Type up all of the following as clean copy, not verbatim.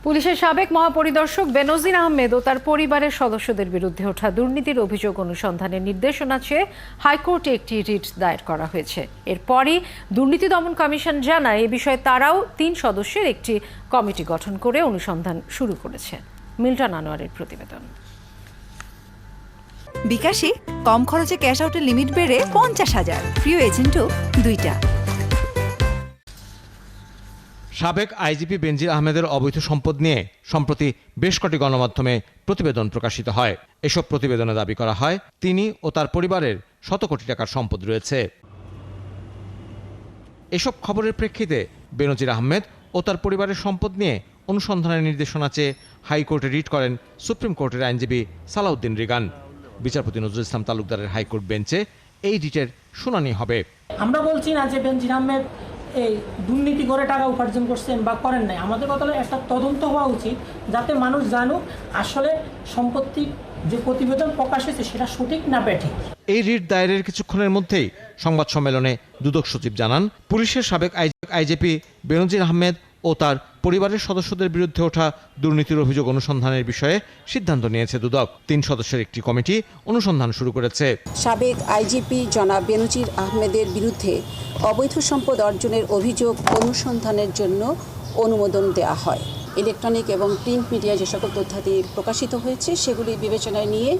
পুলিশের সাবেক মহাপরিদর্শক বেনজির আহমেদ ও তার পরিবারের সদস্যদের বিরুদ্ধে ওঠা দুর্নীতির অভিযোগ অনুসন্ধানের নির্দেশনা চেয়ে হাইকোর্টে একটি রিট দায়ের করা হয়েছে। এরপরই দুর্নীতি দমন কমিশন জানায় এ বিষয়ে তারাও ৩ সদস্যের একটি কমিটি গঠন করে অনুসন্ধান শুরু করেছে। মিল্টন আনোয়ারের প্রতিবেদন। বিকাশে কম খরচে ক্যাশ আউটের লিমিট বেড়ে ৫০,০০০, প্রিয় এজেন্টও ২টা। সাবেক আইজিপি বেনজির আহমেদের অবৈধ সম্পদ নিয়ে সম্প্রতি বেশ কটি গণমাধ্যমে প্রতিবেদন প্রকাশিত হয়। এসব প্রতিবেদনে দাবি করা হয় তিনি ও তার পরিবারের শত কোটি টাকার সম্পদ রয়েছে। এসব খবরের প্রেক্ষিতে বেনজির আহমেদ ও তার পরিবারের সম্পদ নিয়ে অনুসন্ধানের নির্দেশনা চেয়ে হাইকোর্টে রিট করেন সুপ্রিম কোর্টের আইনজীবী সালাউদ্দিন রিগান। বিচারপতি নজরুল ইসলাম তালুকদারের হাইকোর্ট বেঞ্চে এই রিটের শুনানি হবে। আমরা বলছি না যে বেনজির আহমেদ এই দুর্নীতি করে টাকা উপার্জন করছেন বা করেন নাই। আমাদের কথা হলো একটা তদন্ত হওয়া উচিত, যাতে মানুষ জানুক আসলে সম্পত্তির যে প্রতিবেদন প্রকাশ হয়েছে সেটা সঠিক না ব্যাঠিক। এই রিট দায়েরের কিছুক্ষণের মধ্যেই সংবাদ সম্মেলনে দুদক সচিব জানান, পুলিশের সাবেক আইজিপি বেনজির আহমেদ ও তার পরিবারের সদস্যদের বিরুদ্ধে ওঠা দুর্নীতির অভিযোগ অনুসন্ধানের বিষয়ে সিদ্ধান্ত নিয়েছে দুদক। ৩ সদস্যের একটি কমিটি অনুসন্ধান শুরু করেছে। সাবেক আইজিপি জনাব বেনজির আহমেদের বিরুদ্ধে অবৈধ সম্পদ অর্জনের অভিযোগ অনুসন্ধানের জন্য অনুমোদন দেওয়া হয়। ইলেকট্রনিক এবং প্রিন্ট মিডিয়ায় যে সকল তথ্যাদি প্রকাশিত হয়েছে সেগুলি বিবেচনায় নিয়ে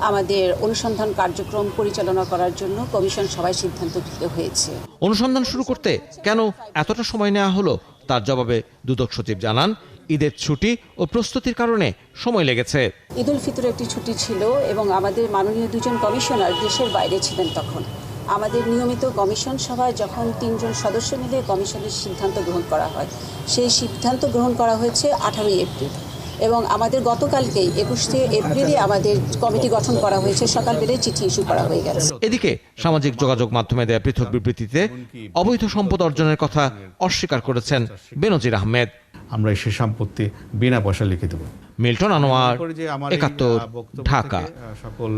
আমাদের অনুসন্ধান কার্যক্রম পরিচালনা করার জন্য কমিশন সভায় সিদ্ধান্ত নিতে হয়েছে। অনুসন্ধান শুরু করতে কেন এতটা সময় নেওয়া হলো তার জবাবে দুদক সচিব জানান, ঈদের ছুটি ও প্রস্তুতির কারণে সময় লেগেছে। ঈদ উল ফিতরের একটি ছুটি ছিল এবং আমাদের মাননীয় 2জন কমিশনার দেশের বাইরে ছিলেন। তখন আমাদের নিয়মিত কমিশন সভায় যখন 3 জন সদস্য মিলে কমিশনের সিদ্ধান্ত গ্রহণ করা হয়, সেই সিদ্ধান্ত গ্রহণ করা হয়েছে 18 এপ্রিল এবং আমাদের গতকালকেই 21 এপ্রিলে আমাদের কমিটি গঠন করা হয়েছে। সকালবেলায় চিঠি ইস্যু করা হয়ে গেছে। এদিকে সামাজিক যোগাযোগ মাধ্যমে দেয়া পৃথক বিবৃতিতে অবৈধ সম্পদ অর্জনের কথা অস্বীকার করেছেন বেনজির আহমেদ। আমরা সে সম্পত্তি বিনা পয়সা লিখে দেব। মিল্টন আনোয়ার, ৭১, ঢাকা। সকল